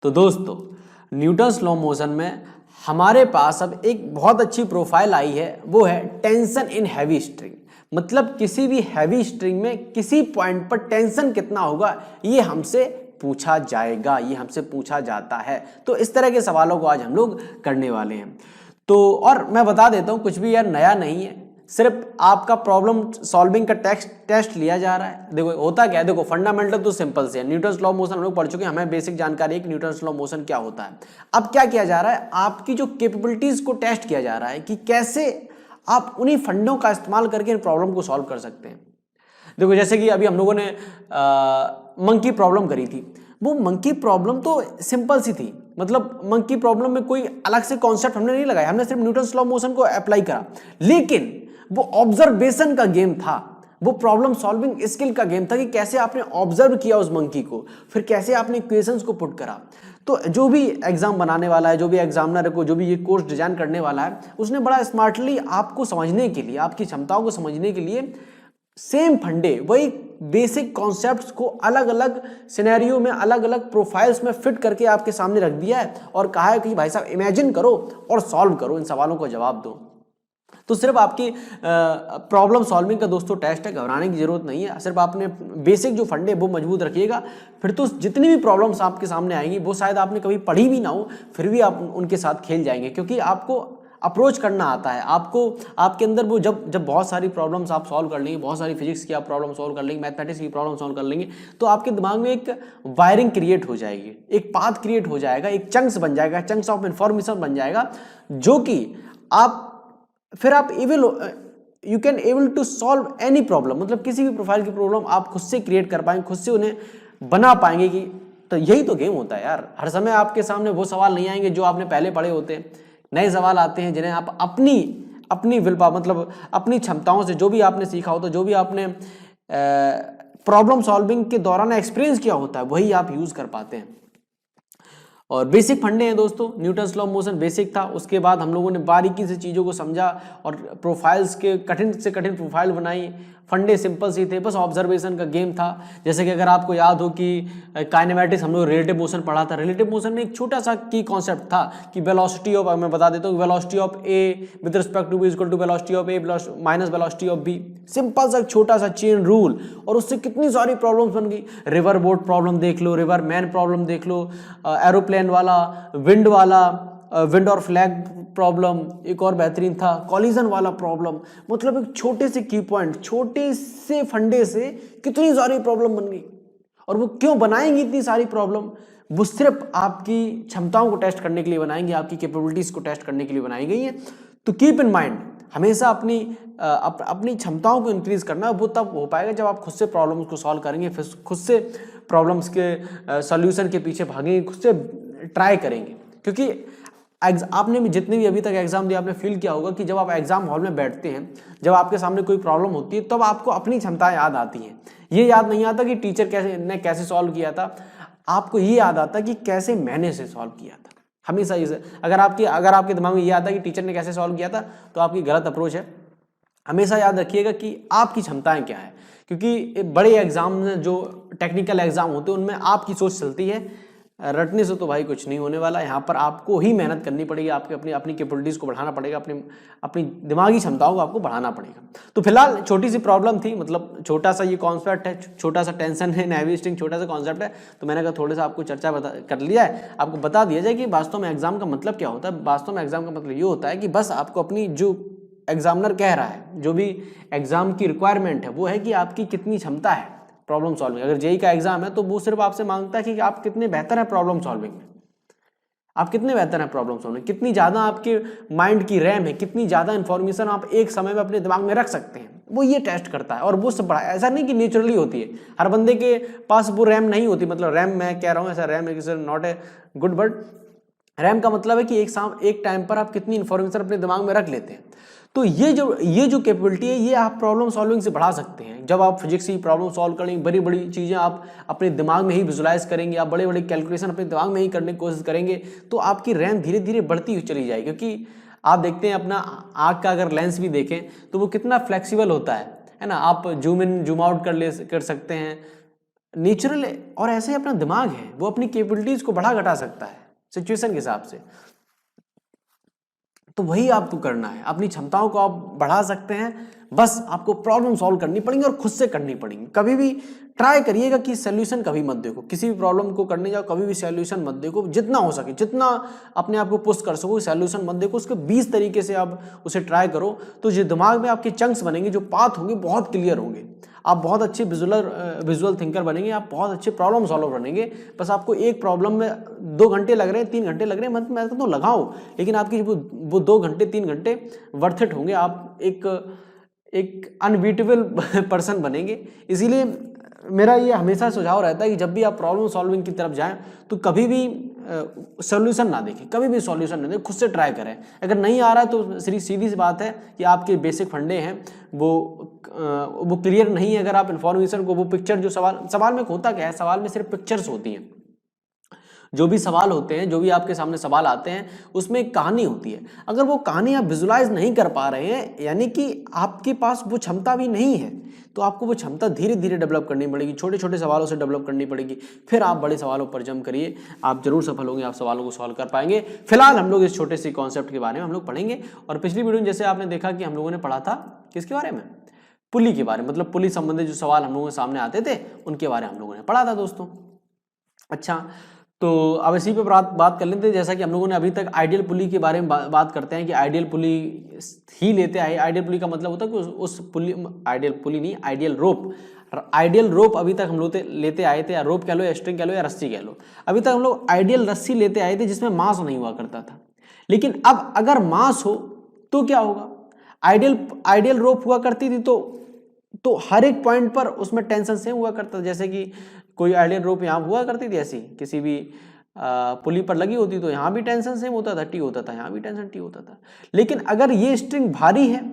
तो दोस्तों Newton's law motion में हमारे पास अब एक बहुत अच्छी प्रोफाइल आई है, वो है टेंशन इन हैवी स्ट्रिंग। मतलब किसी भी हैवी स्ट्रिंग में किसी पॉइंट पर टेंशन कितना होगा ये हमसे पूछा जाएगा, ये हमसे पूछा जाता है। तो इस तरह के सवालों को आज हम लोग करने वाले हैं। तो और मैं बता देता हूं, कुछ भी यार नया नहीं है, सिर्फ आपका प्रॉब्लम सॉल्विंग का टेस्ट लिया जा रहा है। देखो होता क्या है, देखो फंडामेंटल तो सिंपल से है, न्यूटन्स लॉ मोशन हम लोग पढ़ चुके हैं, हमें बेसिक जानकारी है कि न्यूटन्स लॉ मोशन क्या होता है। अब क्या किया जा रहा है, आपकी जो कैपेबिलिटीज को टेस्ट किया जा रहा है कि कैसे आप उन्हीं फंडों का इस्तेमाल करके इन प्रॉब्लम को सॉल्व कर सकते हैं। देखो जैसे कि अभी हम लोगों ने मंकी प्रॉब्लम करी थी, वो मंकी प्रॉब्लम तो सिंपल सी थी। मतलब मंकी प्रॉब्लम में कोई अलग से कॉन्सेप्ट हमने नहीं लगाया, हमने सिर्फ न्यूटन्स लॉ मोशन को अप्लाई करा। लेकिन वो ऑब्जर्वेशन का गेम था, वो प्रॉब्लम सॉल्विंग स्किल का गेम था कि कैसे आपने ऑब्जर्व किया उस मंकी को, फिर कैसे आपने इक्वेशंस को पुट करा। तो जो भी एग्जाम बनाने वाला है, जो भी एग्जामिनर को, जो भी ये कोर्स डिजाइन करने वाला है, उसने बड़ा स्मार्टली आपको समझने के लिए, आपकी क्षमताओं को समझने के लिए सेम फंडे, वही बेसिक कॉन्सेप्ट्स को अलग अलग सिनेरियो में, अलग अलग प्रोफाइल्स में फिट करके आपके सामने रख दिया है और कहा है कि भाई साहब इमेजिन करो और सॉल्व करो, इन सवालों को जवाब दो। तो सिर्फ आपकी प्रॉब्लम सॉल्विंग का दोस्तों टेस्ट है, घबराने की जरूरत नहीं है। सिर्फ आपने बेसिक जो फंडे वो मजबूत रखिएगा, फिर तो जितनी भी प्रॉब्लम्स आपके सामने आएंगी वो शायद आपने कभी पढ़ी भी ना हो, फिर भी आप उनके साथ खेल जाएंगे, क्योंकि आपको अप्रोच करना आता है। आपको आपके अंदर वो जब बहुत सारी प्रॉब्लम्स आप सॉल्व कर लेंगे, बहुत सारी फिजिक्स की आप प्रॉब्लम सॉल्व कर लेंगे, मैथमेटिक्स की प्रॉब्लम सॉल्व कर लेंगे, तो आपके दिमाग में एक वायरिंग क्रिएट हो जाएगी, एक पाथ क्रिएट हो जाएगा, एक चंक्स बन जाएगा, चंक्स ऑफ इंफॉर्मेशन बन जाएगा, जो कि आप फिर आप you can able to solve any problem. मतलब किसी भी प्रोफाइल की प्रॉब्लम आप खुद से क्रिएट कर पाएंगे, खुद से उन्हें बना पाएंगे। कि तो यही तो गेम होता है यार, हर समय आपके सामने वो सवाल नहीं आएंगे जो आपने पहले पढ़े होते हैं, नए सवाल आते हैं जिन्हें आप अपनी विल पावर, मतलब अपनी क्षमताओं से, जो भी आपने सीखा होता है, जो भी आपने प्रॉब्लम सॉल्विंग के दौरान एक्सपीरियंस किया होता है, वही आप यूज कर पाते हैं। और बेसिक फंडे हैं दोस्तों, न्यूटन्स लॉ मोशन बेसिक था, उसके बाद हम लोगों ने बारीकी से चीज़ों को समझा और प्रोफाइल्स के कठिन से कठिन प्रोफाइल बनाई। फंडे सिंपल सी थे, बस ऑब्जर्वेशन का गेम था। जैसे कि अगर आपको याद हो कि काइनेमेटिक्स हम लोग रिलेटिव मोशन पढ़ा था, रिलेटिव मोशन में एक छोटा सा की कॉन्सेप्ट था कि वेलोसिटी ऑफ, मैं बता देता हूँ, velocity of A with respect to B equal to velocity of A minus velocity of B. Simple सा छोटा सा चेन रूल, और उससे कितनी सारी प्रॉब्लम्स बन गई। रिवर बोट प्रॉब्लम देख लो, रिवर मैन प्रॉब्लम देख लो, एरोप्लेन वाला, विंड और फ्लैग प्रॉब्लम, एक और बेहतरीन था कॉलिजन वाला प्रॉब्लम। मतलब एक छोटे से की पॉइंट, छोटे से फंडे से कितनी सारी प्रॉब्लम बन गई। और वो क्यों बनाएंगी इतनी सारी प्रॉब्लम? वो सिर्फ आपकी क्षमताओं को टेस्ट करने के लिए बनाएंगे, आपकी कैपेबिलिटीज को टेस्ट करने के लिए बनाई गई है। तो कीप इन माइंड, हमेशा अपनी क्षमताओं को इंक्रीज करना, वो तब हो पाएगा जब आप खुद से प्रॉब्लम्स को सॉल्व करेंगे, फिर खुद से प्रॉब्लम्स के सॉल्यूशन के पीछे भागेंगे, खुद से ट्राई करेंगे। क्योंकि आपने भी जितने भी अभी तक एग्जाम दिया, आपने फील किया होगा कि जब आप एग्जाम हॉल में बैठते हैं, जब आपके सामने कोई प्रॉब्लम होती है, तब आपको अपनी क्षमताएं याद आती हैं। ये याद नहीं आता कि टीचर कैसे सॉल्व किया था, आपको ये याद आता कि कैसे मैंने इसे सॉल्व किया था। हमेशा इसे अगर आपके दिमाग में ये आता है कि टीचर ने कैसे सॉल्व किया था, तो आपकी गलत अप्रोच है। हमेशा याद रखिएगा कि आपकी क्षमताएं क्या है, क्योंकि बड़े एग्जाम में, जो टेक्निकल एग्जाम होते हैं, उनमें आपकी सोच चलती है। रटने से तो भाई कुछ नहीं होने वाला, यहाँ पर आपको ही मेहनत करनी पड़ेगी, आपके अपनी कैपेबिलिटीज को बढ़ाना पड़ेगा, अपनी दिमागी क्षमताओं को आपको बढ़ाना पड़ेगा। तो फिलहाल छोटी सी प्रॉब्लम थी, मतलब छोटा सा ये कॉन्सेप्ट है, छोटा सा टेंशन है, हैवी स्ट्रिंग छोटा सा कॉन्सेप्ट है, तो मैंने कहा थोड़ा सा आपको चर्चा कर लिया है, आपको बता दिया जाए कि वास्तव में एग्जाम का मतलब क्या होता है। वास्तव में एग्जाम का मतलब ये होता है कि बस आपको अपनी, जो एग्जामिनर कह रहा है, जो भी एग्जाम की रिक्वायरमेंट है, वो है कि आपकी कितनी क्षमता है प्रॉब्लम सॉल्विंग। अगर जेईई का एग्जाम है तो वो सिर्फ आपसे मांगता है कि आप कितने बेहतर हैं प्रॉब्लम सॉल्विंग में, आप कितने बेहतर हैं प्रॉब्लम सॉल्विंग, कितनी ज्यादा आपके माइंड की रैम है, कितनी ज्यादा इंफॉर्मेशन आप एक समय में अपने दिमाग में रख सकते हैं, वो ये टेस्ट करता है। और वो सब बड़ा, ऐसा नहीं कि नेचुरली होती है, हर बंदे के पास वो रैम नहीं होती। मतलब रैम मैं कह रहा हूँ, ऐसा RAM is not a good word. RAM का मतलब है कि एक टाइम पर आप कितनी इंफॉर्मेशन अपने दिमाग में रख लेते हैं। तो ये जो कैपेबिलिटी है, ये आप प्रॉब्लम सॉल्विंग से बढ़ा सकते हैं। जब आप फिजिक्स की प्रॉब्लम सॉल्व करेंगे, बड़ी बड़ी चीज़ें आप अपने दिमाग में ही विजुलाइज करेंगे, आप बड़े बड़े कैलकुलेशन अपने दिमाग में ही करने की कोशिश करेंगे, तो आपकी रैम धीरे धीरे बढ़ती हुई चली जाएगी। क्योंकि आप देखते हैं अपना आँख का अगर लेंस भी देखें तो वो कितना फ्लेक्सिबल होता है ना। आप जूम इन जूम आउट कर सकते हैं, नेचुरल है और ऐसे ही अपना दिमाग है, वो अपनी कैपेबिलिटीज को बढ़ा घटा सकता है सिचुएशन के हिसाब से। तो वही आपको करना है, अपनी क्षमताओं को आप बढ़ा सकते हैं, बस आपको प्रॉब्लम सॉल्व करनी पड़ेगी और खुद से करनी पड़ेगी। कभी भी ट्राई करिएगा कि सॉल्यूशन कभी मत देखो, किसी भी प्रॉब्लम को करने जाओ कभी भी सॉल्यूशन मत देखो, जितना हो सके जितना अपने आप को पुश कर सको सॉल्यूशन मत देखो, उसके 20 तरीके से आप उसे ट्राई करो, तो जो दिमाग में आपके चंक्स बनेंगे, जो पाथ होंगे बहुत क्लियर होंगे, आप बहुत अच्छे विजुअल थिंकर बनेंगे, आप बहुत अच्छे प्रॉब्लम सॉल्वर बनेंगे। बस आपको एक प्रॉब्लम में 2 घंटे लग रहे हैं, 3 घंटे लग रहे हैं, मैं तो लगाओ, लेकिन आपकी वो 2 घंटे 3 घंटे वर्थ इट होंगे, आप एक अनबीटेबल पर्सन बनेंगे। इसीलिए मेरा ये हमेशा सुझाव रहता है कि जब भी आप प्रॉब्लम सॉल्विंग की तरफ जाएं तो कभी भी सॉल्यूशन ना देखें, कभी भी सॉल्यूशन ना देखें, खुद से ट्राई करें। अगर नहीं आ रहा है तो सीधी सी बात है कि आपके बेसिक फंडे हैं वो क्लियर नहीं है। अगर आप इन्फॉर्मेशन को, वो पिक्चर जो सवाल में होता क्या है, सवाल में सिर्फ पिक्चर्स होती हैं। जो भी सवाल होते हैं, जो भी आपके सामने सवाल आते हैं, उसमें एक कहानी होती है। अगर वो कहानी आप विजुलाइज नहीं कर पा रहे हैं, यानी कि आपके पास वो क्षमता भी नहीं है, तो आपको वो क्षमता धीरे धीरे डेवलप करनी पड़ेगी, छोटे छोटे सवालों से डेवलप करनी पड़ेगी, फिर आप बड़े सवालों पर जंप करिए, आप जरूर सफल होंगे, आप सवालों को सॉल्व कर पाएंगे। फिलहाल हम लोग इस छोटे से कॉन्सेप्ट के बारे में हम लोग पढ़ेंगे। और पिछली वीडियो में जैसे आपने देखा कि हम लोगों ने पढ़ा था किसके बारे में, पुली के बारे में, मतलब पुली संबंधित जो सवाल हम लोगों के सामने आते थे उनके बारे में हम लोगों ने पढ़ा था दोस्तों। अच्छा, तो अब इसी पे बात कर लेते हैं। जैसा कि हम लोगों ने अभी तक आइडियल पुली के बारे में बात करते हैं कि आइडियल पुली ही लेते आए। आइडियल पुली का मतलब होता है कि उस पुली, आइडियल पुली नहीं, आइडियल रोप, आइडियल रोप अभी तक हम लोग लेते आए थे, या रोप कह लो, या स्ट्रिंग कह लो, या रस्सी कह लो। अभी तक हम लोग आइडियल रस्सी लेते आए थे जिसमें मास नहीं हुआ करता था। लेकिन अब अगर मास हो तो क्या होगा, आइडियल रोप हुआ करती थी तो हर एक पॉइंट पर उसमें टेंशन सेम हुआ करता था। जैसे कि कोई आइडियल रोप यहाँ हुआ करती थी, ऐसी किसी भी पुली पर लगी होती तो यहाँ भी टेंशन सेम होता था, टी होता था, यहाँ भी टेंशन टी होता था। लेकिन अगर ये स्ट्रिंग भारी है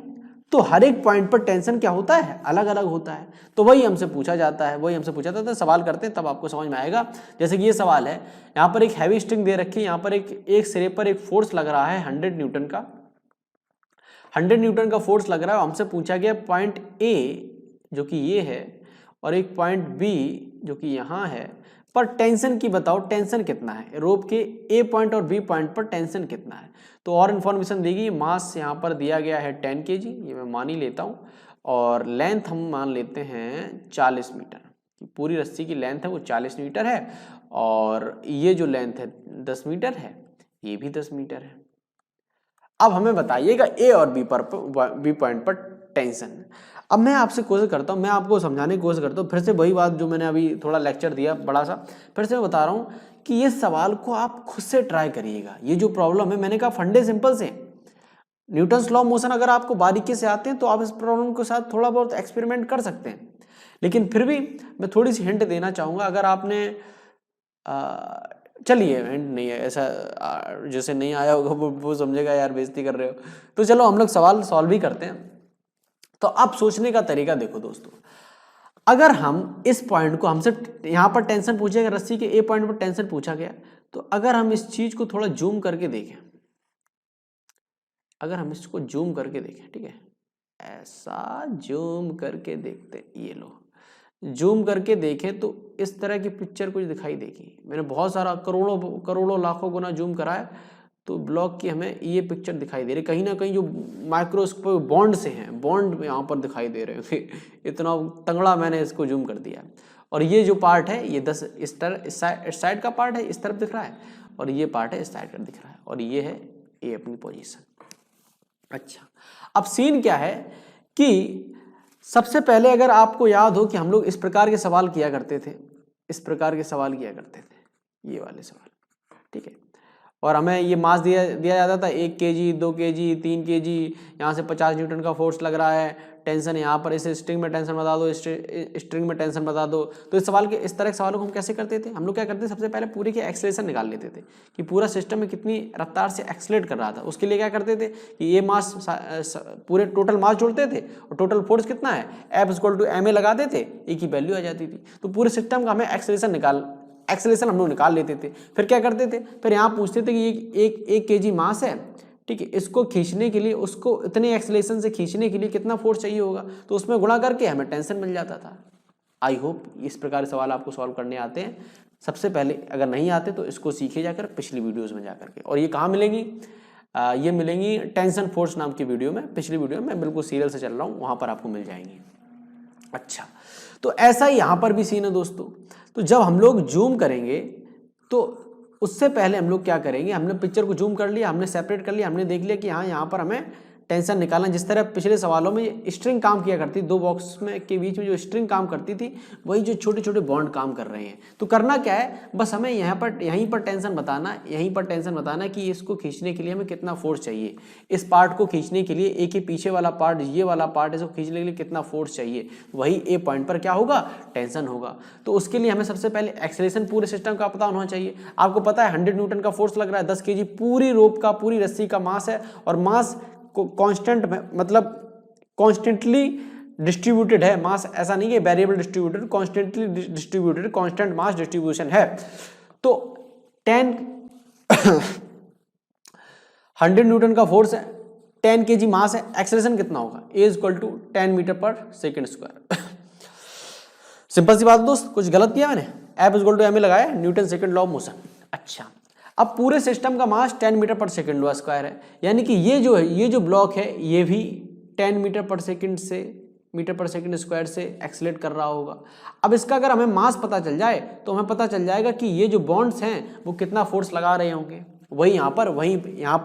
तो हर एक पॉइंट पर टेंशन क्या होता है, अलग अलग होता है। तो वही हमसे पूछा जाता है, वही हमसे पूछा जाता है। सवाल करते हैं तब आपको समझ में आएगा। जैसे कि ये सवाल है, यहाँ पर एक हैवी स्ट्रिंग दे रखी है, यहाँ पर एक सिरे पर एक फोर्स लग रहा है 100 न्यूटन का, 100 न्यूटन का फोर्स लग रहा है। हमसे पूछा गया पॉइंट ए जो कि ये है और एक पॉइंट बी जो कि यहाँ है, पर टेंशन की बताओ, टेंशन कितना है रोप के ए पॉइंट और बी पॉइंट पर, टेंशन कितना है। तो और इन्फॉर्मेशन देगी, मास यहाँ पर दिया गया है 10 kg, ये मैं मान ही लेता हूँ, और लेंथ हम मान लेते हैं 40 मीटर। पूरी रस्सी की लेंथ है वो 40 मीटर है, और ये जो लेंथ है 10 मीटर है, ये भी 10 मीटर है। अब हमें बताइएगा ए और बी पॉइंट पर टेंशन। अब मैं आपसे कोशिश करता हूँ, मैं आपको समझाने की कोशिश करता हूँ, फिर से वही बात जो मैंने अभी थोड़ा लेक्चर दिया बड़ा सा, फिर से मैं बता रहा हूँ कि ये सवाल को आप खुद से ट्राई करिएगा। ये जो प्रॉब्लम है, मैंने कहा फंडे सिंपल से, न्यूटन्स लॉ ऑफ मोशन अगर आपको बारीकी से आते हैं तो आप इस प्रॉब्लम के साथ थोड़ा बहुत एक्सपेरिमेंट कर सकते हैं। लेकिन फिर भी मैं थोड़ी सी हिंट देना चाहूँगा। अगर आपने चलिए हिंट नहीं है, ऐसा जैसे नहीं आया होगा वो समझेगा यार बेइज्जती कर रहे हो, तो चलो हम लोग सवाल सॉल्व ही करते हैं। तो अब सोचने का तरीका देखो दोस्तों, अगर हम इस पॉइंट को, हमसे यहाँ पर टेंशन पूछा गया, रस्सी के ए पॉइंट पर टेंशन पूछा गया, तो अगर हम इस चीज को थोड़ा जूम करके देखें, अगर हम इसको जूम करके देखें, ठीक है, ऐसा जूम करके देखते, ये लो जूम करके देखें तो इस तरह की पिक्चर कुछ दिखाई देगी। मैंने बहुत सारा करोड़ों लाखों गुना जूम कराया तो ब्लॉक की हमें ये पिक्चर दिखाई दे रही। कहीं ना कहीं जो माइक्रोस्कोप बॉन्ड से हैं, बॉन्ड यहाँ पर दिखाई दे रहे हैं इतना तंगड़ा मैंने इसको जूम कर दिया। और ये जो पार्ट है ये 10 इस साइड का पार्ट है, इस तरफ दिख रहा है, और ये पार्ट है इस साइड का दिख रहा है, और ये है ये अपनी पोजीशन। अच्छा, अब सीन क्या है कि सबसे पहले अगर आपको याद हो कि हम लोग इस प्रकार के सवाल किया करते थे, इस प्रकार के सवाल किया करते थे, ये वाले सवाल, ठीक है, और हमें ये मास दिया जाता था 1 kg, 2 kg, 3 kg, यहाँ से 50 न्यूटन का फोर्स लग रहा है, टेंशन यहाँ पर, इस स्ट्रिंग में टेंशन बता दो, स्ट्रिंग में टेंशन बता दो। तो इस तरह के सवालों को हम कैसे करते थे, हम लोग क्या करते थे, सबसे पहले पूरी की एक्सेलरेशन निकाल लेते थे कि पूरा सिस्टम में कितनी रफ्तार से एक्सेलरेट कर रहा था। उसके लिए क्या करते थे कि ये मास, पूरे टोटल मास जोड़ते थे और टोटल फोर्स कितना है F=ma लगाते थे, एक ही वैल्यू आ जाती थी। तो पूरे सिस्टम का हमें एक्सेलरेशन हम लोग निकाल लेते थे। फिर क्या करते थे, फिर यहाँ पूछते थे कि एक kg मास है, ठीक है, इसको खींचने के लिए, उसको इतने एक्सेलरेशन से खींचने के लिए कितना फोर्स चाहिए होगा, तो उसमें गुणा करके हमें टेंशन मिल जाता था। आई होप इस प्रकार के सवाल आपको सॉल्व करने आते हैं। सबसे पहले अगर नहीं आते तो इसको सीखे जाकर पिछली वीडियोस में जाकर के। और ये कहाँ मिलेंगी? ये मिलेंगी टेंशन फोर्स नाम की वीडियो में। पिछली वीडियो में मैं बिल्कुल सीरियल से चल रहा हूँ, वहाँ पर आपको मिल जाएंगी। अच्छा, तो ऐसा ही यहाँ पर भी सीन है दोस्तों। तो जब हम लोग जूम करेंगे तो उससे पहले हम लोग क्या करेंगे, हमने पिक्चर को जूम कर लिया, हमने सेपरेट कर लिया, हमने देख लिया कि हाँ यहाँ पर हमें टेंशन निकालना। जिस तरह पिछले सवालों में स्ट्रिंग काम किया करती, दो बॉक्स में के बीच में जो स्ट्रिंग काम करती थी, वही जो छोटे छोटे बॉन्ड काम कर रहे हैं। तो करना क्या है, बस हमें यहीं पर टेंशन बताना कि इसको खींचने के लिए हमें कितना फोर्स चाहिए, इस पार्ट को खींचने के लिए, एक ही पीछे वाला पार्ट, ये वाला पार्ट, इसको खींचने के लिए कितना फोर्स चाहिए, वही ए पॉइंट पर क्या होगा, टेंशन होगा। तो उसके लिए हमें सबसे पहले एक्सेलरेशन पूरे सिस्टम का पता होना चाहिए। आपको पता है 100 न्यूटन का फोर्स लग रहा है, 10 kg पूरी रोप का, पूरी रस्सी का मास है, और मास कांस्टेंट मतलब कॉन्स्टेंटली डिस्ट्रीब्यूटेड है मास, ऐसा नहीं है variable distributed, constantly distributed, constant mass distribution है। तो 100 न्यूटन का फोर्स है, 10 kg मास है, एक्सेलरेशन कितना होगा, a equal to 10 metre per second square. Simple सी बात दोस्त, कुछ गलत किया मैंने? F equal to M A लगाया, Newton second law of motion. अच्छा, अब पूरे सिस्टम का mass 10 metre per second law square है, यानी कि ये जो ब्लॉक है ये भी 10 मीटर पर सेकेंड स्क्वायर से एक्सेलरेट कर रहा होगा। अब इसका अगर हमें मास पता चल जाए तो हमें पता चल जाएगा कि ये जो बॉन्ड्स हैं वो कितना फोर्स लगा रहे होंगे, वही यहाँ पर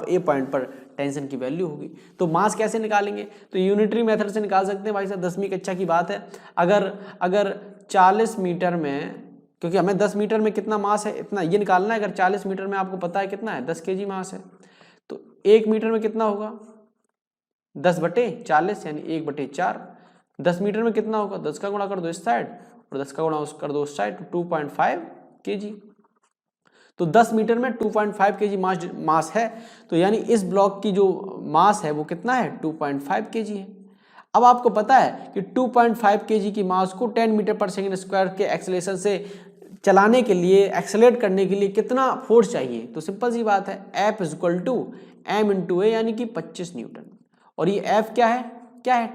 ए पॉइंट पर टेंशन की वैल्यू होगी। तो मास कैसे निकालेंगे? तो यूनिटरी मेथड से निकाल सकते हैं भाई साहब, 10वीं कक्षा की बात है। अगर 40 मीटर में, क्योंकि हमें 10 मीटर में कितना मास है इतना ये निकालना है। अगर 40 मीटर में आपको पता है कितना है, 10 kg मास है, तो 1 मीटर में कितना होगा, 10/40 यानी 1/4। 10 मीटर में कितना होगा, 10 का गुणा कर दो इस साइड और 10 का गुणा कर दो उस साइड, 2.5 kg। तो 10 मीटर में 2.5 kg मास है, तो यानी इस ब्लॉक की जो मास है वो कितना है, 2.5 kg है। अब आपको पता है कि 2.5 kg की मास को 10 मीटर पर सेकेंड स्क्वायर के एक्सेलरेशन से चलाने के लिए, एक्सेलरेट करने के लिए कितना फोर्स चाहिए। तो सिंपल सी बात है, F equal to M into A, यानी कि 25 न्यूटन। और ये F क्या है,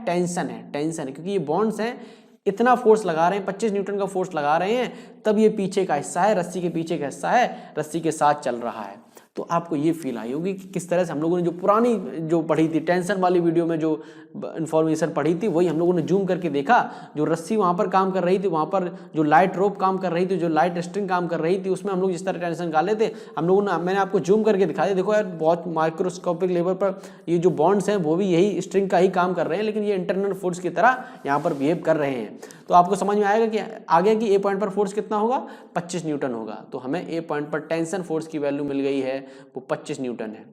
टेंशन है, क्योंकि ये बॉन्ड्स हैं, इतना फोर्स लगा रहे हैं, 25 न्यूटन का फोर्स लगा रहे हैं, तब ये पीछे का हिस्सा है, रस्सी के पीछे का हिस्सा है, रस्सी के साथ चल रहा है। तो आपको ये फील आई होगी कि किस तरह से हम लोगों ने जो पुरानी जो पढ़ी थी टेंशन वाली वीडियो में जो इन्फॉर्मेशन पढ़ी थी, वही हम लोगों ने जूम करके देखा। जो रस्सी वहाँ पर काम कर रही थी, वहाँ पर जो लाइट रोप काम कर रही थी, जो लाइट स्ट्रिंग काम कर रही थी, उसमें हम लोग जिस तरह टेंशन निकाले थे, हम लोगों ने, मैंने आपको जूम करके दिखाया। देखो यार, बहुत माइक्रोस्कोपिक लेवल पर ये जो बॉन्ड्स हैं वो भी यही स्ट्रिंग का ही काम कर रहे हैं, लेकिन ये इंटरनल फोर्स की तरह यहाँ पर बिहेव कर रहे हैं। तो आपको समझ में आएगा कि आगे की ए पॉइंट पर फोर्स कितना होगा, 25 न्यूटन होगा। तो हमें ए पॉइंट पर टेंशन फोर्स की वैल्यू मिल गई है, वो 25 न्यूटन है।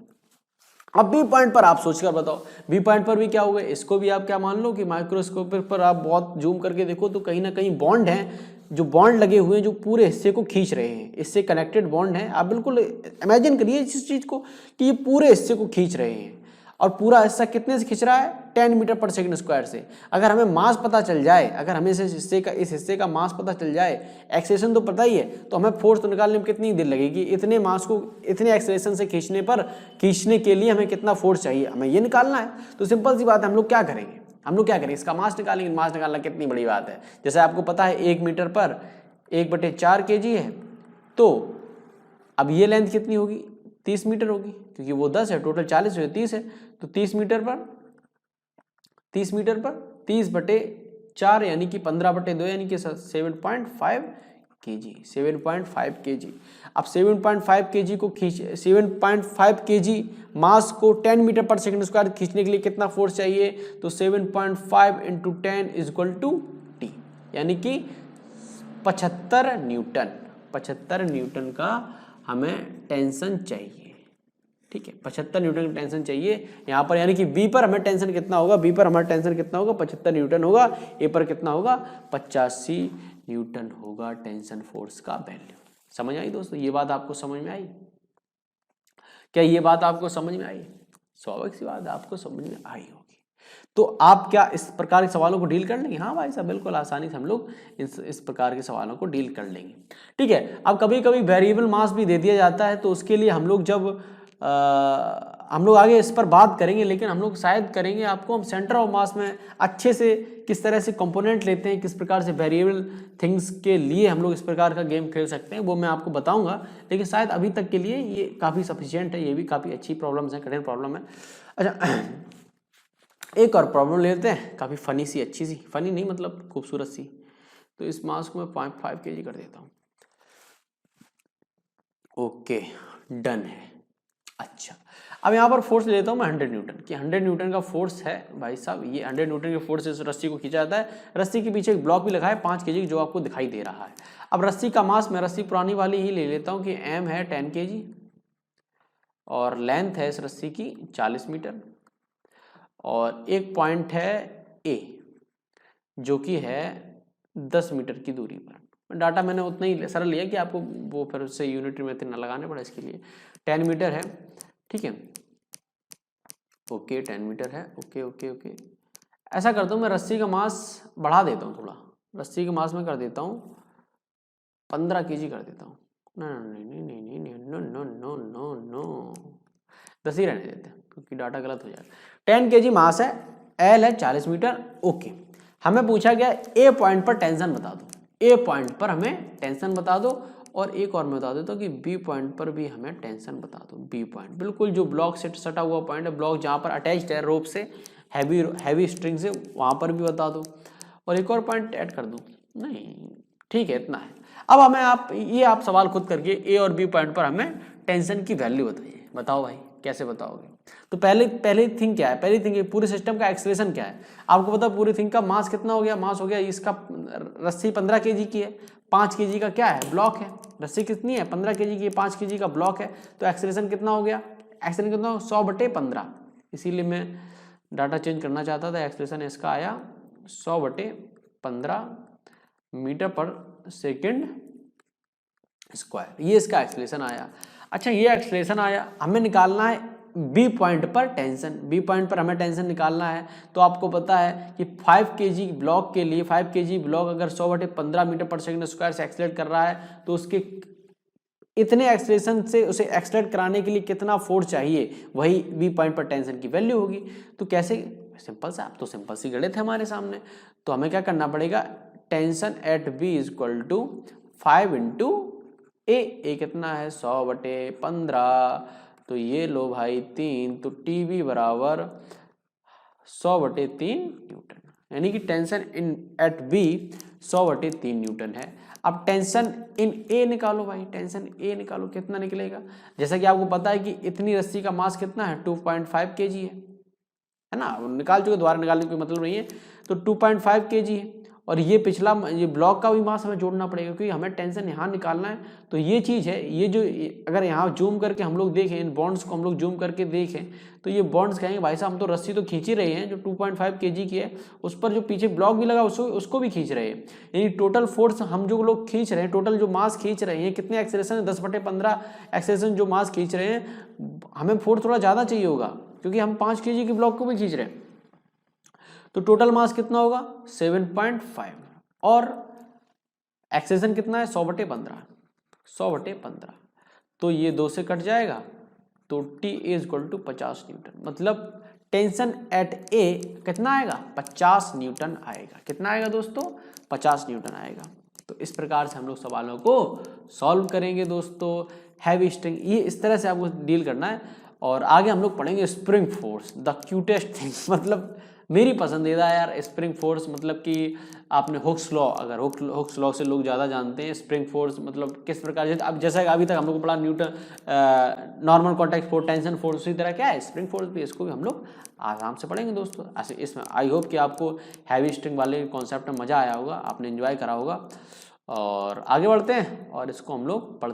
अब बी पॉइंट पर आप सोचकर बताओ, बी पॉइंट पर भी क्या होगा। इसको भी आप क्या मान लो कि माइक्रोस्कोप पर आप बहुत जूम करके देखो तो कहीं ना कहीं बॉन्ड हैं, जो बॉन्ड लगे हुए हैं, जो पूरे हिस्से को खींच रहे हैं, इससे कनेक्टेड बॉन्ड है। आप बिल्कुल इमेजिन करिए इस चीज को कि ये पूरे हिस्से को खींच रहे हैं, और पूरा हिस्सा कितने से खींच रहा है, 10 मीटर पर सेकेंड स्क्वायर से। अगर हमें मास पता चल जाए, अगर हमें इस हिस्से का मास पता चल जाए, एक्सेलरेशन तो पता ही है, तो हमें फोर्स तो निकालने में कितनी देर लगेगी, इतने मास को इतने एक्सेलरेशन से खींचने के लिए हमें कितना फोर्स चाहिए, हमें ये निकालना है। तो सिंपल सी बात है, हम लोग क्या करेंगे, इसका मास निकालेंगे। मास निकालना कितनी बड़ी बात है। जैसे आपको पता है 1 मीटर पर 1/4 kg है, तो अब ये लेंथ कितनी होगी, 30 मीटर होगी, क्योंकि वो 10 है, टोटल 40 है, 30 है, तो 30 मीटर पर 30/4 यानी कि 15/2 यानी कि 7.5 kg, 7.5 kg। अब 7.5 kg को 7.5 kg मास को 10 मीटर पर सेकेंड स्क्वायर खींचने के लिए कितना फोर्स चाहिए, तो 7.5 × 10 = T, यानी कि 75 न्यूटन का हमें टेंशन चाहिए। ठीक है, 75 न्यूटन का टेंशन चाहिए यहाँ पर, यानी कि बी पर हमें टेंशन कितना होगा, 75 न्यूटन होगा, ए पर कितना होगा, 85 न्यूटन होगा टेंशन फोर्स का वैल्यू। समझ आई दोस्तों, ये बात आपको समझ में आई क्या, ये बात आपको समझ में आई? स्वाभाविक सी बात आपको समझ में आई होगी। तो आप क्या इस प्रकार के सवालों को डील कर लेंगे? हाँ भाई साहब, बिल्कुल आसानी से हम लोग इस प्रकार के सवालों को डील कर लेंगे। ठीक है, अब कभी कभी वेरिएबल मास भी दे दिया जाता है, तो उसके लिए हम लोग जब हम लोग आगे इस पर बात करेंगे, लेकिन हम लोग शायद करेंगे आपको हम सेंटर ऑफ मास में अच्छे से किस तरह से कंपोनेंट लेते हैं, किस प्रकार से वेरिएबल थिंग्स के लिए हम लोग इस प्रकार का गेम खेल सकते हैं, वो मैं आपको बताऊंगा। लेकिन शायद अभी तक के लिए ये काफ़ी सफिशिएंट है, ये भी काफ़ी अच्छी प्रॉब्लम्स हैं, कठिन प्रॉब्लम है। अच्छा, एक और प्रॉब्लम लेते हैं, काफ़ी फनी सी, अच्छी सी, फनी नहीं मतलब खूबसूरत सी। तो इस मास को मैं 0.5 kg कर देता हूँ। ओके, डन है। अच्छा, अब यहाँ पर फोर्स ले लेता हूँ मैं 100 न्यूटन कि 100 न्यूटन का फोर्स है भाई साहब। ये 100 न्यूटन के फोर्स से इस रस्सी को खींचा जाता है। रस्सी के पीछे एक ब्लॉक भी लगा है 5 kg जो आपको दिखाई दे रहा है। अब रस्सी का मास मैं रस्सी पुरानी वाली ही ले लेता हूँ कि m है 10 kg और लेंथ है इस रस्सी की 40 मीटर और एक पॉइंट है A जो कि है 10 मीटर की दूरी पर। डाटा मैंने उतना ही सरल लिया कि आपको वो फिर उससे यूनिट मेथड ना लगाने पड़े। इसके लिए 10 मीटर है, ठीक है। ओके, 10 मीटर है। ओके ओके ओके, ऐसा करता हूँ मैं रस्सी का मास बढ़ा देता हूँ थोड़ा। रस्सी का मास में कर देता हूँ 15 kg कर देता हूँ। नहीं नहीं नहीं नहीं नहीं no no no no no 10 ही रहने देते हैं क्योंकि डाटा गलत हो जाएगा। 10 kg मास है, एल है 40 मीटर। ओके, हमें पूछा गया ए पॉइंट पर टेंशन बता दो। ए पॉइंट पर हमें टेंशन बता दो और एक और मैं बता देता हूँ कि बी पॉइंट पर भी हमें टेंशन बता दो। बी पॉइंट बिल्कुल जो ब्लॉक से सटा हुआ पॉइंट है, ब्लॉक जहाँ पर अटैच्ड है रोप से, हैवी स्ट्रिंग से, वहाँ पर भी बता दो और एक और पॉइंट ऐड कर दूँ। नहीं, ठीक है, इतना है। अब हमें आप सवाल खुद करके ए और बी पॉइंट पर हमें टेंशन की वैल्यू बताइए। बताओ भाई कैसे बताओगे? तो पहले थिंग क्या है? पहली थिंग पूरे सिस्टम का एक्सेलरेशन क्या है? आपको पता पूरी थिंग का मास कितना हो गया? मास हो गया इसका, रस्सी 15 kg की है, 5 kg का क्या है? ब्लॉक है। रस्सी कितनी है? 15 kg की, 5 kg का ब्लॉक है। तो एक्सेलरेशन कितना हो गया? एक्सेलरेशन कितना? 100/15। इसीलिए मैं डाटा चेंज करना चाहता था। एक्सेलरेशन इसका आया 100/15 मीटर पर सेकेंड स्क्वायर। ये इसका एक्सेलरेशन आया। अच्छा, ये एक्सेलरेशन आया, हमें निकालना है बी पॉइंट पर टेंशन। बी पॉइंट पर हमें टेंशन निकालना है। तो आपको पता है कि 5 kg ब्लॉक के लिए 5 kg ब्लॉक अगर 100/15 मीटर पर सेकंड स्क्वायर से एक्सेलरेट कर रहा है तो उसके इतने एक्सेलरेशन से उसे एक्सेलरेट कराने के लिए कितना फोर्स चाहिए, वही बी पॉइंट पर टेंशन की वैल्यू होगी। तो कैसे? सिंपल सा, आप तो सिंपल सी गणित है हमारे सामने। तो हमें क्या करना पड़ेगा? Tension at B equal to 5 into A कितना है? 100/15। तो ये लो भाई 3, तो टी बी बराबर 100/3 न्यूटन, यानी कि tension in at B 100/3 newton है। अब टेंशन इन ए निकालो भाई, टेंशन ए निकालो, कितना निकलेगा? जैसा कि आपको पता है कि इतनी रस्सी का मास कितना है? 2.5 kg है ना। निकाल चुके, दोबारा निकालने का मतलब नहीं है। तो 2.5 kg है और ये पिछला ये ब्लॉक का भी मास हमें जोड़ना पड़ेगा क्योंकि हमें टेंशन यहाँ निकालना है। तो ये चीज़ है, ये जो अगर यहाँ जूम करके हम लोग देखें, इन बॉन्ड्स को हम लोग जूम करके देखें तो ये बॉन्ड्स कहेंगे भाई साहब हम तो रस्सी तो खींच ही रहे हैं जो 2.5 kg की है, उस पर जो पीछे ब्लॉक भी लगा उसको भी खींच रहे हैं। यानी टोटल फोर्स हम जो लोग खींच रहे हैं, टोटल जो मास खींच रहे हैं, कितने एक्सेलरेशन है? 10/15 एक्सेलरेशन जो मास खींच रहे हैं। हमें फोर्स थोड़ा ज़्यादा चाहिए होगा क्योंकि हम 5 kg के ब्लॉक को भी खींच रहे हैं। तो टोटल मास कितना होगा? 7.5 और एक्सेलरेशन कितना है? 100/15। 100/15 तो ये 2 से कट जाएगा तो T is equal to 50 newton. मतलब टेंशन एट ए कितना आएगा? 50 न्यूटन आएगा। कितना आएगा दोस्तों? 50 न्यूटन आएगा। तो इस प्रकार से हम लोग सवालों को सॉल्व करेंगे दोस्तों। हैवी स्ट्रिंग, ये इस तरह से आपको डील करना है। और आगे हम लोग पढ़ेंगे spring force, the cutest thing. मतलब मेरी पसंदीदा यार स्प्रिंग फोर्स, मतलब कि आपने हुक्स लॉ, अगर हुक्स लॉ से लोग ज़्यादा जानते हैं स्प्रिंग फोर्स मतलब किस प्रकार से। अब जैसा अभी तक हम लोग को पढ़ा Newton normal contact force, tension force, उसी तरह क्या है स्प्रिंग फोर्स भी, इसको भी हम लोग आराम से पढ़ेंगे दोस्तों। ऐसे इसमें आई होप कि आपको हैवी स्ट्रिंग वाले कॉन्सेप्ट में मज़ा आया होगा, आपने एंजॉय करा होगा। और आगे बढ़ते हैं और इसको हम लोग